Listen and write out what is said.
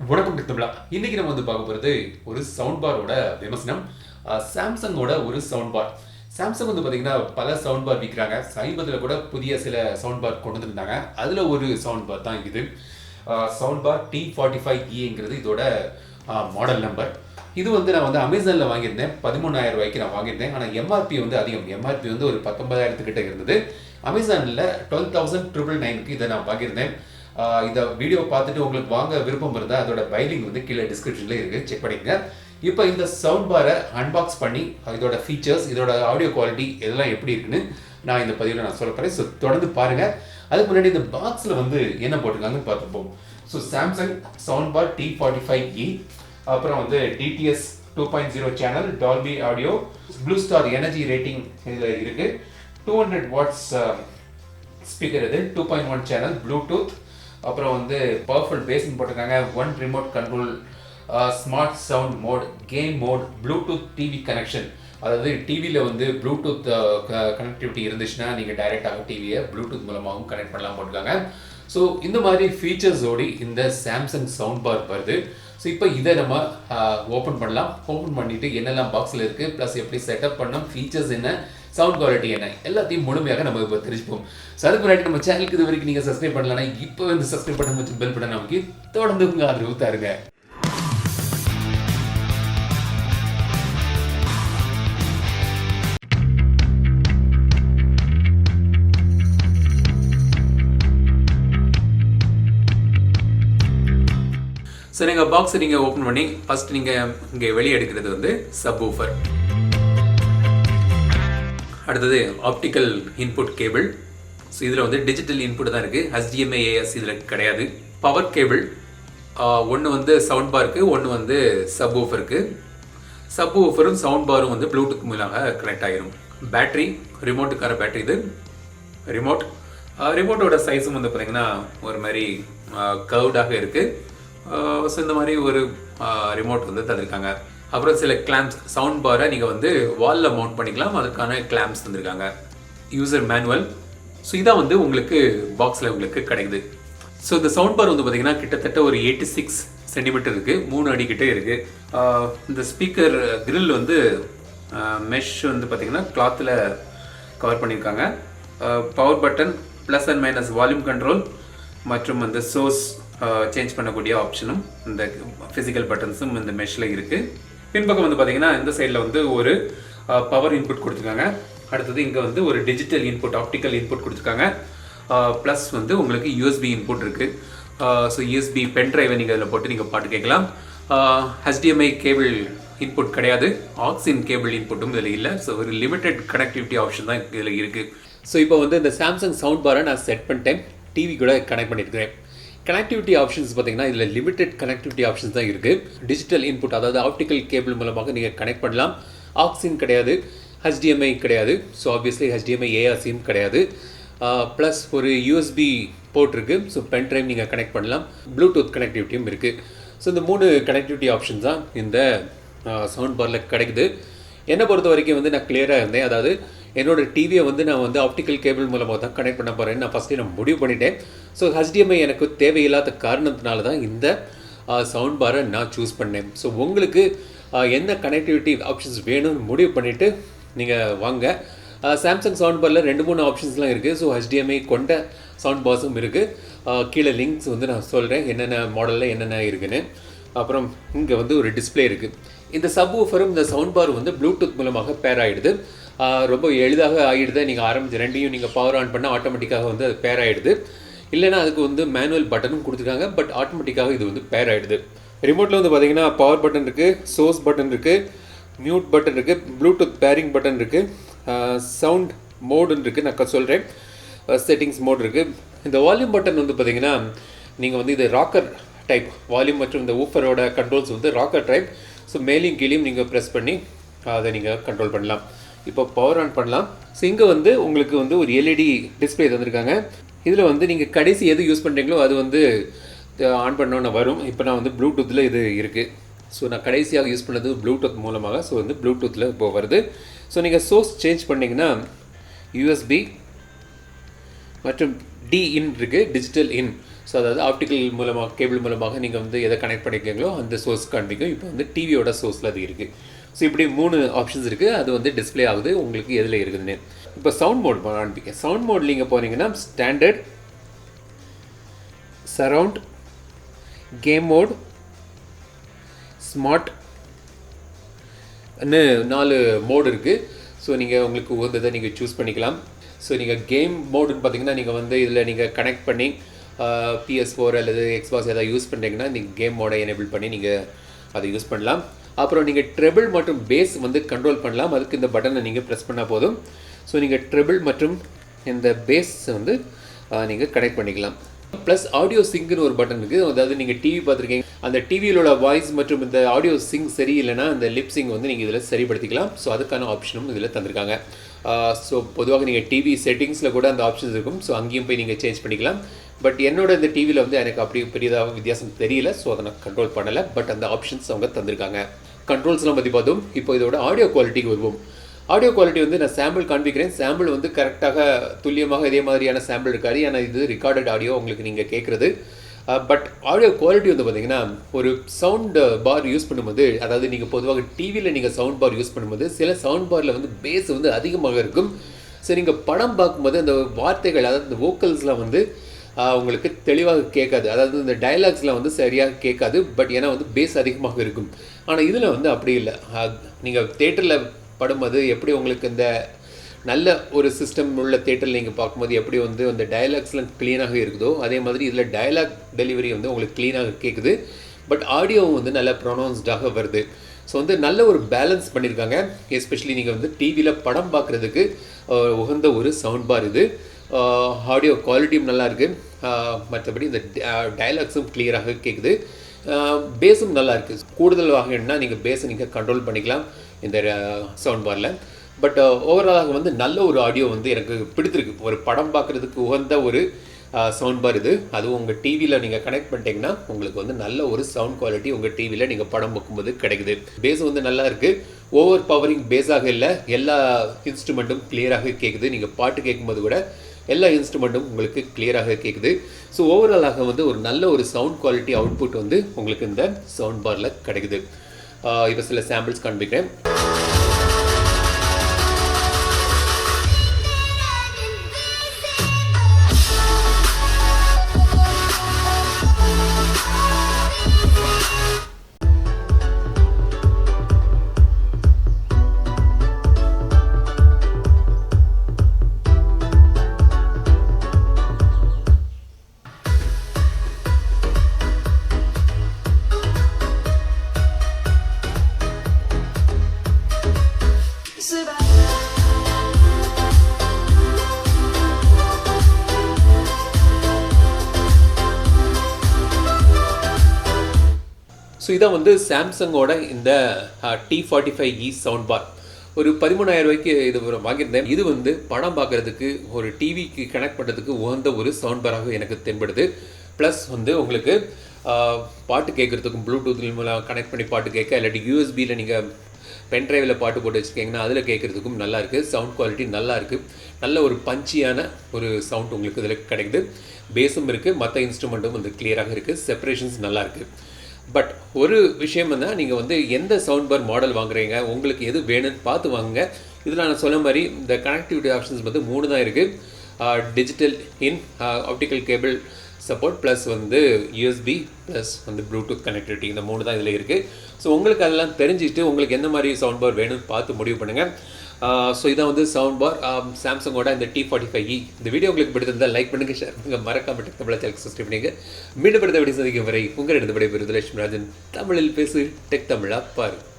வணக்கம் தமிழா. இன்னைக்கு நம்ம வந்து பார்க்க போகிறது ஒரு சவுண்ட் பாரோட விமர்சனம். சாம்சங்கோட ஒரு சவுண்ட் பார். சாம்சங் வந்து பார்த்தீங்கன்னா பல சவுண்ட் பார் விற்கிறாங்க. சமீபத்தில் கூட புதிய சில சவுண்ட் பார் கொண்டு வந்திருந்தாங்க. அதில் ஒரு சவுண்ட் பார் தான் இது. சவுண்ட் பார் T45Eங்கிறது இதோட மாடல் நம்பர். இது வந்து நான் வந்து அமேசானில் வாங்கியிருந்தேன். 13,000 ரூபாய்க்கு நான் வாங்கியிருந்தேன். ஆனால் எம்ஆர்பி வந்து அதிகம். எம்ஆர்பி வந்து ஒரு 19,000 கிட்ட இருந்தது. அமேசானில் 12,999க்கு இதை நான் வாங்கியிருந்தேன். இந்த வீடியோ பார்த்துட்டு உங்களுக்கு வாங்க விருப்பம் இருந்தால் அதோட பைலிங் வந்து கீழே டிஸ்கிரிப்ஷனில் இருக்குது, செக் பண்ணிக்கங்க. இப்போ இந்த சவுண்ட் பாரை அன்பாக்ஸ் பண்ணி இதோட ஃபீச்சர்ஸ், இதோட ஆடியோ குவாலிட்டி இதெல்லாம் எப்படி இருக்குன்னு நான் இந்த பதிவில் நான் சொல்ல போகிறேன். ஸோ தொடர்ந்து பாருங்கள். அதுக்கு முன்னாடி இந்த பாக்ஸில் வந்து என்ன போட்டிருக்காங்கன்னு பார்த்துப்போம். So Samsung sound bar T45E, அப்புறம் வந்து DTS 2.0 channel, Dolby audio, blue star energy rating இதில் இருக்குது. 200 வாட்ஸ் ஸ்பீக்கர், இது 2.1 சேனல், ப்ளூடூத், அப்புறம் வந்து பவர்ஃபுல் பேஸ்ன்னு போட்டிருக்காங்க. 1 remote control, smart sound mode, game mode, Bluetooth TV connection. அதாவது டிவியில் வந்து ப்ளூடூத் கனெக்டிவிட்டி இருந்துச்சுன்னா நீங்கள் டைரெக்டாக டிவியை ப்ளூடூத் மூலமாகவும் கனெக்ட் பண்ணலாம் போட்டிருக்காங்க. ஸோ இந்த மாதிரி ஃபீச்சர்ஸோடு இந்த சாம்சங் சவுண்ட் பார் வருது. ஸோ இப்போ இதை நம்ம ஓப்பன் பண்ணலாம். ஓப்பன் பண்ணிவிட்டு என்னெல்லாம் பாக்ஸில் இருக்குது, ப்ளஸ் எப்படி செட்டப் பண்ணோம், ஃபீச்சர்ஸ் என்ன, சவுண்ட் குவாலிட்டி என்ன, எல்லாத்தையும் முழுமையாக நம்ம இப்போ தெரிஞ்சுப்போம். ஸோ அதுக்கு முன்னாடி நம்ம சேனலுக்கு இது வரைக்கும் நீங்கள் சப்ஸ்கிரைப் பண்ணலன்னா இப்போ வந்து சப்ஸ்கிரைப் பண்ண வச்சு பெல் பட்டன் நமக்கு தொடர்ந்து உங்கள் ஆதரவு தாருங்க. ஸோ நீங்கள் பாக்ஸை நீங்கள் ஓப்பன் பண்ணி ஃபஸ்ட் நீங்கள் இங்கே வெளியே எடுக்கிறது வந்து சப்வூஃபர். அடுத்தது ஆப்டிக்கல் இன்புட் கேபிள். ஸோ இதில் வந்து டிஜிட்டல் இன்புட் தான் இருக்குது, HDMI AS இதில் கிடையாது. பவர் கேபிள் ஒன்று வந்து சவுண்ட் பாருக்கு, ஒன்று வந்து சப்வூஃபருக்கு. சப்வூஃபரும் சவுண்ட் பாரும் வந்து ப்ளூடூத் மூலமாக கனெக்ட் ஆகிரும். பேட்ரி, ரிமோட்டுக்கான பேட்ரி இது. ரிமோட்டோட சைஸும் வந்து பார்த்திங்கன்னா ஒரு மாதிரி கர்வ்டாக இருக்குது. ஸோ இந்த மாதிரி ஒரு ரிமோட் வந்து தந்திருக்காங்க. அப்புறம் சில கிளாம்ப்ஸ், சவுண்ட் பாரை நீங்கள் வந்து வாலில் மவுண்ட் பண்ணிக்கலாம், அதுக்கான கிளாம்ப்ஸ் தந்திருக்காங்க. User manual. ஸோ இதான் வந்து உங்களுக்கு பாக்ஸில் உங்களுக்கு கிடைக்குது. ஸோ இந்த சவுண்ட் பார் வந்து பார்த்திங்கன்னா கிட்டத்தட்ட ஒரு 86 சென்டிமீட்டர் இருக்குது, 3 அடி கிட்டே இருக்குது. இந்த ஸ்பீக்கர் கிரில் வந்து மெஷ் வந்து பார்த்திங்கன்னா கிளாத்தில் கவர் பண்ணியிருக்காங்க. Power button, plus and minus volume control, மற்றும் அந்த சோர்ஸ் சேஞ்ச் பண்ணக்கூடிய ஆப்ஷனும் இந்த ஃபிசிக்கல் பட்டன்ஸும் இந்த மெஷ்ல இருக்குது. பின்பக்கம் வந்து பார்த்தீங்கன்னா இந்த சைடில் வந்து ஒரு பவர் இன்புட் கொடுத்துருக்காங்க. அடுத்தது இங்கே வந்து ஒரு டிஜிட்டல் இன்புட், ஆப்டிக்கல் இன்புட் கொடுத்துருக்காங்க. ப்ளஸ் வந்து உங்களுக்கு USB இன்புட் இருக்குது. ஸோ USB பென் ட்ரைவை நீங்கள் அதில் போட்டு நீங்கள் பாட்டு கேட்கலாம். HDMI கேபிள் இன்புட் கிடையாது, ஆக்சின் கேபிள் இன்புட்டும் இதில் இல்லை. ஸோ ஒரு லிமிடெட் கனெக்டிவிட்டி ஆப்ஷன் தான் இதில் இருக்குது. ஸோ இப்போ வந்து இந்த சாம்சங் சவுண்ட் பாரை நான் செட் பண்ணிட்டேன், டிவி கூட கனெக்ட் பண்ணியிருக்கிறேன். கனெக்டிவிட்டி ஆப்ஷன்ஸ் பார்த்தீங்கன்னா இதில் லிமிடெட் கனெக்டிவிட்டி ஆப்ஷன்ஸ் தான் இருக்குது. டிஜிட்டல் இன்புட், அதாவது ஆப்டிக்கல் கேபிள் மூலமாக நீங்கள் கனெக்ட் பண்ணலாம். ஆக்சின் கிடையாது, HDMI கிடையாது, ஸோ ஆப்வியஸ்லி HDMI ARCயும் கிடையாது. ப்ளஸ் ஒரு USB போர்ட் இருக்குது, ஸோ பென் ட்ரைவ் நீங்கள் கனெக்ட் பண்ணலாம். ப்ளூடூத் கனெக்டிவிட்டியும் இருக்குது. ஸோ இந்த 3 கனெக்டிவிட்டி ஆப்ஷன்ஸ் தான் இந்த சவுண்ட் பாரில் கிடைக்குது. என்னை பொறுத்த வரைக்கும் வந்து நான் கிளியராக இருந்தேன். அதாவது என்னோடய டிவியை வந்து நான் வந்து ஆப்டிக்கல் கேபிள் மூலமாக தான் கனெக்ட் பண்ண போகிறேன்னு நான் ஃபஸ்ட்டே நான் முடிவு பண்ணிட்டேன். ஸோ HDMI எனக்கு தேவையில்லாத காரணத்தினால தான் இந்த சவுண்ட் பாரை நான் சூஸ் பண்ணேன். ஸோ உங்களுக்கு என்ன கனெக்டிவிட்டி ஆப்ஷன்ஸ் வேணும்னு முடிவு பண்ணிவிட்டு நீங்கள் வாங்க. சாம்சங் சவுண்ட் பாரில் 2-3 ஆப்ஷன்ஸ்லாம் இருக்குது. ஸோ HDMI கொண்ட சவுண்ட் பாஸும் இருக்குது. கீழே லிங்க்ஸ் வந்து நான் சொல்கிறேன் என்னென்ன மாடலில் என்னென்ன இருக்குன்னு. அப்புறம் இங்கே வந்து ஒரு டிஸ்பிளே இருக்குது. இந்த சப்வூஃபரும் இந்த சவுண்ட் பார் வந்து ப்ளூடூத் மூலமாக பேர் ஆகிடுது. ரொம்ப எளிதாக ஆகிடுது. நீங்கள் ஆரம்பிச்சு ரெண்டையும் நீங்கள் பவர் ஆன் பண்ணால் ஆட்டோமேட்டிக்காக வந்து அது பேர் ஆகிடுது. இல்லைனா அதுக்கு வந்து மேனுவல் பட்டனும் கொடுத்துருக்காங்க, பட் ஆட்டோமேட்டிக்காக இது வந்து பேர் ஆகிடுது. ரிமோட்டில் வந்து பார்த்திங்கன்னா பவர் பட்டன் இருக்குது, சோர்ஸ் பட்டன் இருக்குது, மியூட் பட்டன் இருக்குது, ப்ளூடூத் பேரிங் பட்டன் இருக்குது, சவுண்ட் மோடுன்னு இருக்குது, நான் சொல்கிறேன், செட்டிங்ஸ் மோட் இருக்குது. இந்த வால்யூம் பட்டன் வந்து பார்த்திங்கன்னா நீங்கள் வந்து இது ராக்கர் டைப் வால்யூம், மற்றும் இந்த ஊஃபரோட கண்ட்ரோல்ஸ் வந்து ராக்கர் டைப். ஸோ மேலேயும் கீழேயும் நீங்கள் ப்ரெஸ் பண்ணி அதை நீங்கள் கண்ட்ரோல் பண்ணலாம். இப்போ பவர் ஆன் பண்ணலாம். ஸோ இங்கே வந்து உங்களுக்கு வந்து ஒரு LED டிஸ்பிளே தந்திருக்காங்க. இதில் வந்து நீங்கள் கடைசி எது யூஸ் பண்ணுறீங்களோ அது வந்து ஆன் பண்ணோன்னு வரும். இப்போ நான் வந்து ப்ளூடூத்தில் இது இருக்குது. ஸோ நான் கடைசியாக யூஸ் பண்ணது ப்ளூடூத் மூலமாக. ஸோ வந்து ப்ளூடூத்தில் இப்போ வருது. ஸோ நீங்கள் சோர்ஸ் சேஞ்ச் பண்ணிங்கன்னா USB மற்றும் டி இன் இருக்குது, டிஜிட்டல் இன். ஸோ அதாவது ஆப்டிக்கல் மூலமாக கேபிள் மூலமாக நீங்கள் வந்து எதை கனெக்ட் பண்ணிக்கிறீங்களோ அந்த சோர்ஸ் காண்பிக்கும். இப்போ வந்து டிவியோட சோர்ஸில் அது இருக்குது. ஸோ இப்படி 3 ஆப்ஷன்ஸ் இருக்குது. அது வந்து டிஸ்பிளே ஆகுது உங்களுக்கு எதில் இருக்குதுன்னு. இப்போ சவுண்ட் மோட் காண்பிக்க. சவுண்ட் மோட் நீங்கள் போனீங்கன்னா standard, surround, game mode, smart 4 mode இருக்குது. ஸோ நீங்கள் உங்களுக்கு உகந்ததை நீங்கள் சூஸ் பண்ணிக்கலாம். ஸோ நீங்கள் கேம் மோடுன்னு பார்த்தீங்கன்னா நீங்கள் வந்து இதில் நீங்கள் கனெக்ட் பண்ணி PS4 அல்லது Xbox எதாவது யூஸ் பண்ணுறீங்கன்னா நீங்கள் கேம் மோடை எனேபிள் பண்ணி நீங்கள் அதை யூஸ் பண்ணலாம். அப்புறம் நீங்கள் ட்ரெபிள் மற்றும் பேஸ் வந்து கண்ட்ரோல் பண்ணலாம். அதுக்கு இந்த பட்டனை நீங்கள் ப்ரெஸ் பண்ணால் போதும். ஸோ நீங்கள் ட்ரெபிள் மற்றும் இந்த பேஸ் வந்து நீங்கள் கனெக்ட் பண்ணிக்கலாம். ப்ளஸ் ஆடியோ சிங்க்னு ஒரு பட்டன் இருக்குது. அதாவது நீங்கள் டிவி பார்த்துருக்கீங்க, அந்த டிவியில் உள்ள வாய்ஸ் மற்றும் இந்த ஆடியோ சிங் சரியில்லைன்னா அந்த லிப் சிங் வந்து நீங்கள் இதில் சரிப்படுத்திக்கலாம். ஸோ அதுக்கான ஆப்ஷனும் இதில் தந்திருக்காங்க. ஸோ பொதுவாக நீங்கள் டிவி செட்டிங்ஸில் கூட அந்த ஆப்ஷன்ஸ் இருக்கும். ஸோ அங்கேயும் போய் நீங்கள் சேஞ்ச் பண்ணிக்கலாம். பட் என்னோட இந்த டிவியில் வந்து எனக்கு அப்படி பெரியதாக வித்தியாசம் தெரியல. ஸோ அதை நான் கண்ட்ரோல் பண்ணலை. பட் அந்த ஆப்ஷன்ஸ் அவங்க தந்திருக்காங்க. கண்ட்ரோல்ஸ்லாம் பற்றி பார்த்தோம். இப்போ இதோட ஆடியோ குவாலிட்டிக்கு வருவோம். ஆடியோ குவாலிட்டி வந்து நான் சாம்பிள் காண்பிக்கிறேன். சாம்பிள் வந்து கரெக்டாக துல்லியமாக இதே மாதிரியான சாம்பிள் இருக்காது. ஏன்னா இது ரெக்கார்டட் ஆடியோ உங்களுக்கு நீங்கள் கேட்குறது. பட் ஆடியோ குவாலிட்டி வந்து பார்த்தீங்கன்னா ஒரு சவுண்ட் பார் யூஸ் பண்ணும்போது, அதாவது நீங்கள் பொதுவாக டிவியில் நீங்கள் சவுண்ட் பார் யூஸ் பண்ணும்போது சில சவுண்ட் பாரில் வந்து பேஸ் வந்து அதிகமாக இருக்கும். ஸோ நீங்கள் படம் பார்க்கும்போது அந்த வார்த்தைகள், அதாவது இந்த வோக்கல்ஸ்லாம் வந்து உங்களுக்கு தெளிவாக கேட்காது. அதாவது இந்த டயலாக்ஸ்லாம் வந்து சரியாக கேட்காது. பட் ஏன்னா வந்து பேஸ் அதிகமாக இருக்கும். ஆனால் இதில் வந்து அப்படி இல்லை. நீங்கள் தேட்டரில் படும்போது எப்படி உங்களுக்கு இந்த நல்ல ஒரு சிஸ்டம் உள்ள தேட்டரில் நீங்கள் பார்க்கும்போது எப்படி வந்து அந்த டயலாக்ஸ்லாம் க்ளீனாக இருக்குதோ, அதே மாதிரி இதில் டயலாக் டெலிவரி வந்து உங்களுக்கு க்ளீனாக கேட்குது. பட் ஆடியோவும் வந்து நல்ல ப்ரொனவுன்ஸ்டாக வருது. ஸோ வந்து நல்ல ஒரு பேலன்ஸ் பண்ணியிருக்காங்க. எஸ்பெஷலி நீங்கள் வந்து டிவியில் படம் பார்க்குறதுக்கு உகந்த ஒரு சவுண்ட் பார் இது. ஆடியோ குவாலிட்டியும் நல்லா இருக்குது. மற்றபடி இந்த டயலாக்ஸும் கிளியராக கேட்குது. பேஸும் நல்லா இருக்குது. கூடுதல் வாங்கினா நீங்கள் பேஸை நீங்கள் கண்ட்ரோல் பண்ணிக்கலாம் இந்த சவுண்ட் பாரில். பட் ஓவராலாக வந்து நல்ல ஒரு ஆடியோ வந்து எனக்கு பிடித்திருக்கு. ஒரு படம் பார்க்குறதுக்கு உகந்த ஒரு சவுண்ட் பார் இது. அதுவும் உங்கள் டிவியில் நீங்கள் கனெக்ட் பண்ணிட்டீங்கன்னா உங்களுக்கு வந்து நல்ல ஒரு சவுண்ட் குவாலிட்டி உங்கள் டிவியில் நீங்கள் படம் பார்க்கும்போது கிடைக்குது. பேஸ் வந்து நல்லா இருக்குது. ஓவர் பவரிங் பேஸாக இல்லை. எல்லா இன்ஸ்ட்ருமெண்ட்டும் கிளியராக கேட்குது. நீங்கள் பாட்டு கேட்கும்போது கூட எல்லா இன்ஸ்ட்ருமெண்ட்டும் உங்களுக்கு கிளியராக கேட்குது. ஸோ ஓவராலாக வந்து ஒரு நல்ல ஒரு சவுண்ட் குவாலிட்டி அவுட்புட் வந்து உங்களுக்கு இந்த சவுண்ட் பாரில் கிடைக்குது. இப்போ சில சாம்பிள்ஸ் காண்பிக்கிறேன். ஸோ இதான் வந்து சாம்சங்கோட இந்த T45E சவுண்ட் பார். ஒரு 13,000 ரூபாய்க்கு இது வாங்கியிருந்தேன். இது வந்து படம் பார்க்குறதுக்கு ஒரு டிவிக்கு கனெக்ட் பண்ணுறதுக்கு உகந்த ஒரு சவுண்ட் பாராக எனக்கு தென்படுது. ப்ளஸ் வந்து உங்களுக்கு பாட்டு கேட்குறதுக்கும் ப்ளூடூத் மூலம் கனெக்ட் பண்ணி பாட்டு கேட்க, இல்லாட்டி யூஎஸ்பியில் நீங்கள் பென்ட்ரைவில் பாட்டு போட்டு வச்சுருக்கீங்கன்னா அதில் கேட்குறதுக்கும் நல்லா இருக்குது. சவுண்ட் குவாலிட்டி நல்லா இருக்குது. நல்ல ஒரு பஞ்சியான ஒரு சவுண்ட் உங்களுக்கு இதில் கிடைக்குது. பேஸும் இருக்குது. மற்ற இன்ஸ்ட்ருமெண்ட்டும் வந்து கிளியராக இருக்குது. செப்பரேஷன்ஸ் நல்லா இருக்குது. பட் ஒரு விஷயம் வந்து நீங்கள் வந்து எந்த சவுண்ட் பார் மாடல் வாங்குறீங்க, உங்களுக்கு எது வேணும்னு பார்த்து வாங்குங்க. இதில் நான் சொன்ன மாதிரி இந்த கனெக்டிவிட்டி ஆப்ஷன்ஸ் வந்து 3 தான் இருக்குது. டிஜிட்டல் இன், ஆப்டிக்கல் கேபிள் சப்போர்ட், ப்ளஸ் வந்து யூஎஸ்பி, ப்ளஸ் வந்து ப்ளூடூத் கனெக்டிவிட்டி. இந்த 3 தான் இதில் இருக்குது. ஸோ உங்களுக்கு அதெல்லாம் தெரிஞ்சுட்டு உங்களுக்கு எந்த மாதிரி சவுண்ட் பார் வேணும்னு பார்த்து முடிவு பண்ணுங்கள். ஸோ இதான் வந்து சவுண்ட் பார் சாம்சங்கோட இந்த T45E. இந்த வீடியோ உங்களுக்கு பிடித்திருந்தால் லைக் பண்ணுங்கள், ஷேர் பண்ணுங்கள், மறக்காம டெக் தமிழ் சேனலுக்கு சப்ஸ்கிரைப் பண்ணுங்கள். மீண்டும் படுத்த வீடியோ சந்திக்கும் வரை உங்களிடம் விடைபெறுவது லட்சுமி ராஜன். தமிழில் பேசு, டெக் தமிழா பாரு.